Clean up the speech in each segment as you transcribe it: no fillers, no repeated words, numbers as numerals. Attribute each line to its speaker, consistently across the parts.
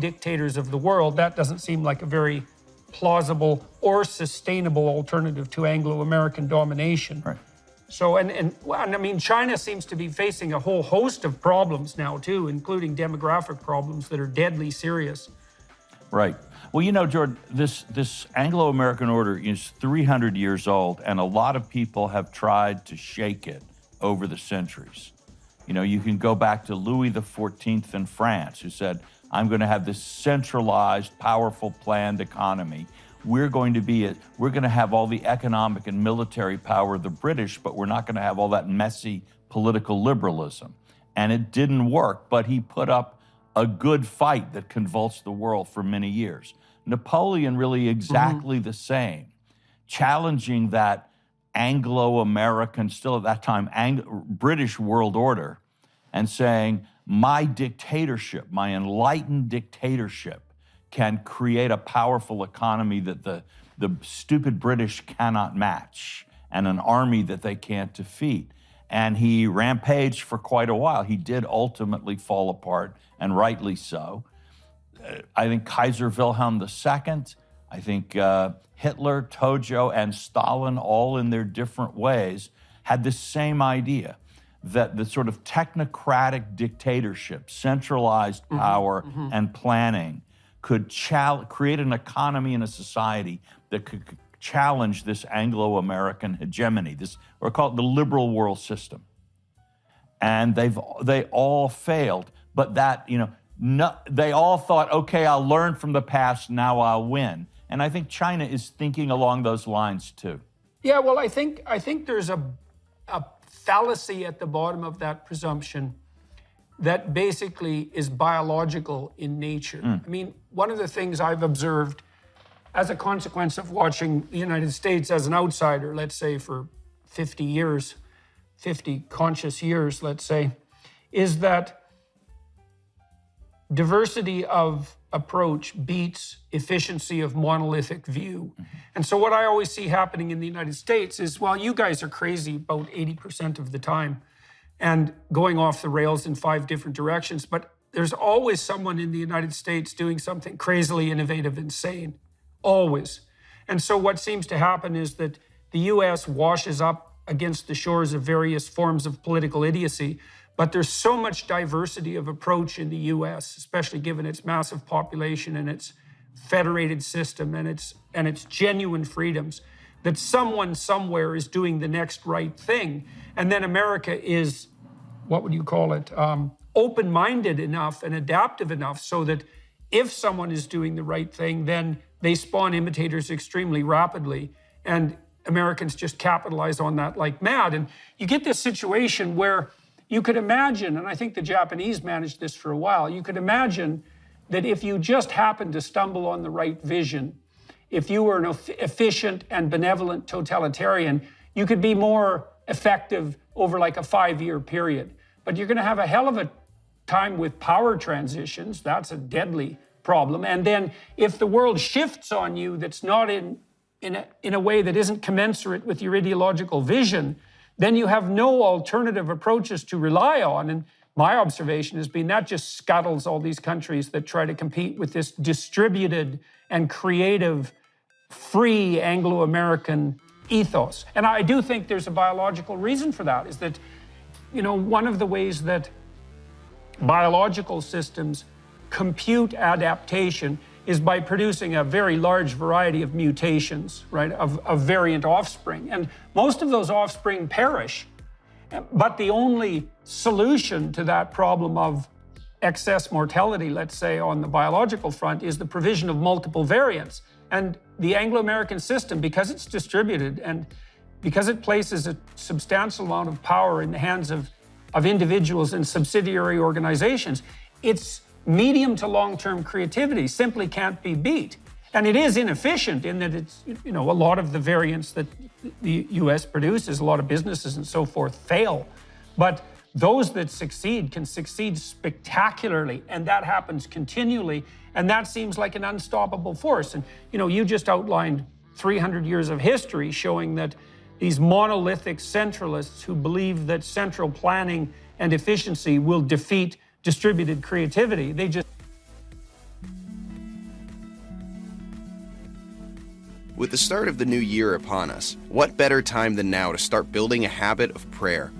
Speaker 1: dictators of the world, that doesn't seem like a very plausible or sustainable alternative to Anglo-American domination.
Speaker 2: Right.
Speaker 1: So, and I mean, China seems to be facing a whole host of problems now too, including demographic problems that are deadly serious.
Speaker 2: Right. Well, you know, Jordan, this Anglo-American order is 300 years old, and a lot of people have tried to shake it over the centuries. You know, you can go back to Louis XIV in France, who said, I'm going to have this centralized, powerful, planned economy. We're going to have all the economic and military power of the British, but we're not going to have all that messy political liberalism. And it didn't work, but he put up a good fight that convulsed the world for many years. Napoleon really exactly the same, challenging that Anglo-American, still at that time, British world order, and saying, my dictatorship, my enlightened dictatorship, can create a powerful economy that the stupid British cannot match, and an army that they can't defeat. And he rampaged for quite a while. He did ultimately fall apart, and rightly so. I think Kaiser Wilhelm II, I think Hitler, Tojo, and Stalin, all in their different ways, had the same idea, that the sort of technocratic dictatorship, centralized power and planning could create an economy and a society that could challenge this Anglo-American hegemony, this, or call it the liberal world system. And they all failed, but that, you know, they all thought, okay, I'll learn from the past, now I'll win. And I think China is thinking along those lines too.
Speaker 1: Yeah, well, I think there's a fallacy at the bottom of that presumption that basically is biological in nature. I mean, one of the things I've observed as a consequence of watching the United States as an outsider, let's say for 50 years, 50 conscious years, let's say, is that diversity of approach beats efficiency of monolithic view. And so what I always see happening in the United States is, well, you guys are crazy about 80% of the time and going off the rails in 5 different directions, but there's always someone in the United States doing something crazily innovative, insane, always. And so what seems to happen is that the US washes up against the shores of various forms of political idiocy, but there's so much diversity of approach in the US, especially given its massive population and its federated system and its genuine freedoms, that someone somewhere is doing the next right thing. And then America is, what would you call it, open-minded enough and adaptive enough so that if someone is doing the right thing, then they spawn imitators extremely rapidly. And Americans just capitalize on that like mad. And you get this situation where you could imagine, and I think the Japanese managed this for a while, you could imagine that if you just happened to stumble on the right vision, if you were an efficient and benevolent totalitarian, you could be more effective over like a 5-year period. But you're going to have a hell of a time with power transitions. That's a deadly problem. And then if the world shifts on you that's not in a way that isn't commensurate with your ideological vision, then you have no alternative approaches to rely on. And my observation has been that just scuttles all these countries that try to compete with this distributed and creative, free Anglo-American ethos. And I do think there's a biological reason for that, is that, you know, one of the ways that biological systems compute adaptation is by producing a very large variety of mutations, right, of variant offspring. And most of those offspring perish. But the only solution to that problem of excess mortality, let's say, on the biological front, is the provision of multiple variants. And the Anglo-American system, because it's distributed and because it places a substantial amount of power in the hands of individuals and subsidiary organizations, its medium to long-term creativity simply can't be beat. And it is inefficient in that it's, you know, a lot of the variants that the US produces, a lot of businesses and so forth fail. But those that succeed can succeed spectacularly, and that happens continually. And that seems like an unstoppable force. And, you know, you just outlined 300 years of history showing that these monolithic centralists who believe that central planning and efficiency will defeat distributed creativity, they just
Speaker 3: With the start of the new year upon us, what better time than now to start building a habit of prayer?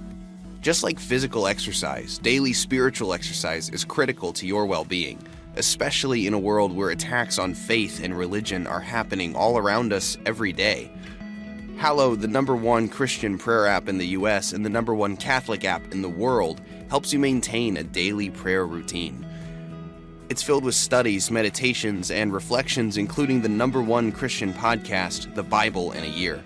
Speaker 3: Just like physical exercise, daily spiritual exercise is critical to your well-being, especially in a world where attacks on faith and religion are happening all around us every day. Hallow, the #1 Christian prayer app in the US and the #1 Catholic app in the world, helps you maintain a daily prayer routine. It's filled with studies, meditations, and reflections, including the #1 Christian podcast, The Bible in a Year.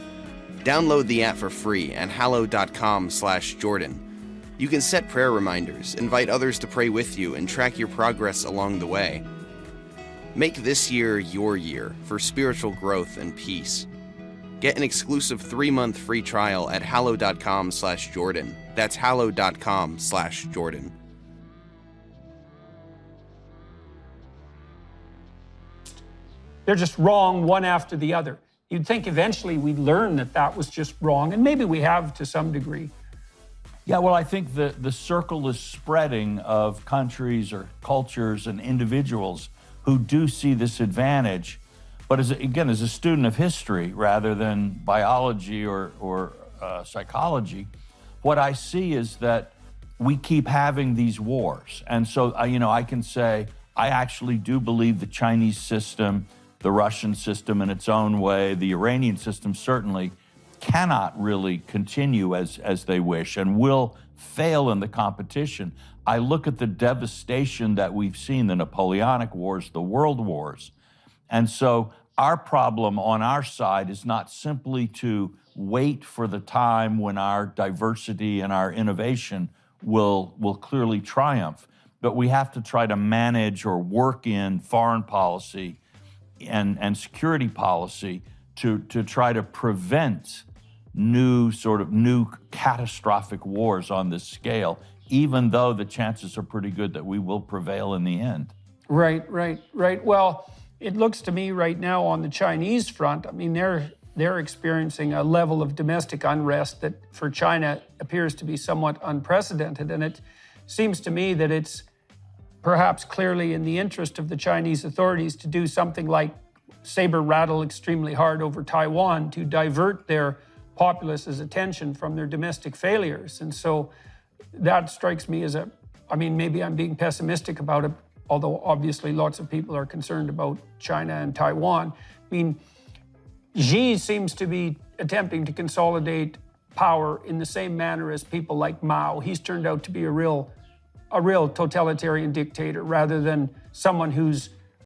Speaker 3: Download the app for free at hallow.com/Jordan. You can set prayer reminders, invite others to pray with you, and track your progress along the way. Make this year your year for spiritual growth and peace. Get an exclusive 3-month free trial at hallow.com/Jordan. That's hallow.com/Jordan.
Speaker 1: They're just wrong one after the other. You'd think eventually we'd learn that that was just wrong, and maybe we have to some degree.
Speaker 2: Yeah, well, I think the circle is spreading of countries or cultures and individuals who do see this advantage. But as a student of history rather than biology or psychology, what I see is that we keep having these wars. And so, I can say, I actually do believe the Chinese system, the Russian system in its own way, the Iranian system certainly cannot really continue as they wish and will fail in the competition. I look at the devastation that we've seen, the Napoleonic Wars, the World Wars. And so our problem on our side is not simply to wait for the time when our diversity and our innovation will clearly triumph, but we have to try to manage or work in foreign policy and security policy to try to prevent new catastrophic wars on this scale, even though the chances are pretty good that we will prevail in the end.
Speaker 1: Right. Well, it looks to me right now on the Chinese front, I mean, they're experiencing a level of domestic unrest that for China appears to be somewhat unprecedented. And it seems to me that it's perhaps clearly in the interest of the Chinese authorities to do something like saber rattle extremely hard over Taiwan to divert their populace's attention from their domestic failures. And so that strikes me as maybe I'm being pessimistic about it, although obviously lots of people are concerned about China and Taiwan. I mean, Xi seems to be attempting to consolidate power in the same manner as people like Mao. He's turned out to be a real totalitarian dictator rather than someone who's